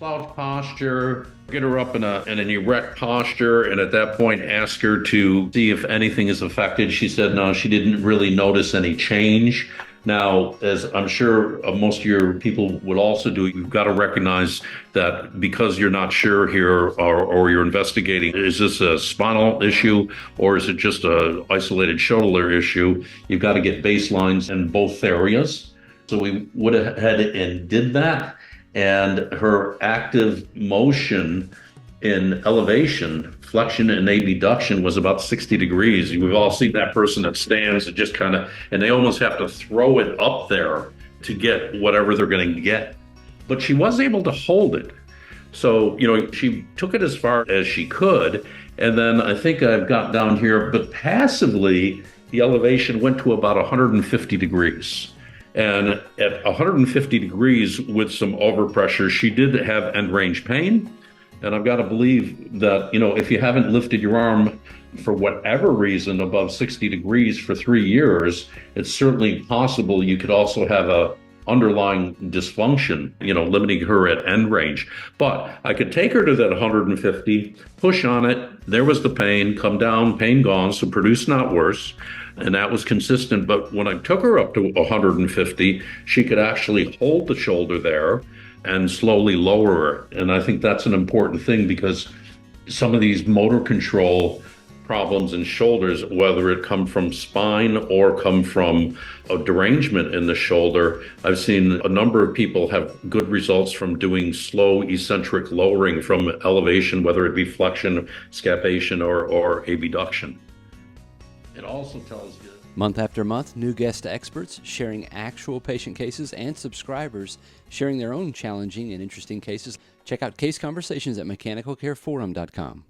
slouch posture, get her up in an erect posture, and at that point ask her to see if anything is affected. She said no, she didn't really notice any change. Now, as I'm sure most of your people would also do, you've got to recognize that because you're not sure here or you're investigating, is this a spinal issue or is it just a isolated shoulder issue? You've got to get baselines in both areas. So we went ahead and did that. And her active motion in elevation, flexion and abduction was about 60 degrees. We've all seen that person that stands and just kind of, and they almost have to throw it up there to get whatever they're going to get. But she was able to hold it. So, she took it as far as she could. And then I think I've got down here, but passively, the elevation went to about 150 degrees. And at 150 degrees with some overpressure, she did have end range pain. And I've got to believe that, if you haven't lifted your arm for whatever reason above 60 degrees for 3 years, it's certainly possible you could also have a underlying dysfunction, limiting her at end range. But I could take her to that 150, push on it. There was the pain, come down, pain gone, so produce not worse. And that was consistent. But when I took her up to 150, she could actually hold the shoulder there and slowly lower her. And I think that's an important thing because some of these motor control problems in shoulders, whether it come from spine or come from a derangement in the shoulder, I've seen a number of people have good results from doing slow eccentric lowering from elevation, whether it be flexion, scapation, or abduction. It also tells you. Month after month, new guest experts sharing actual patient cases and subscribers sharing their own challenging and interesting cases. Check out Case Conversations at mechanicalcareforum.com.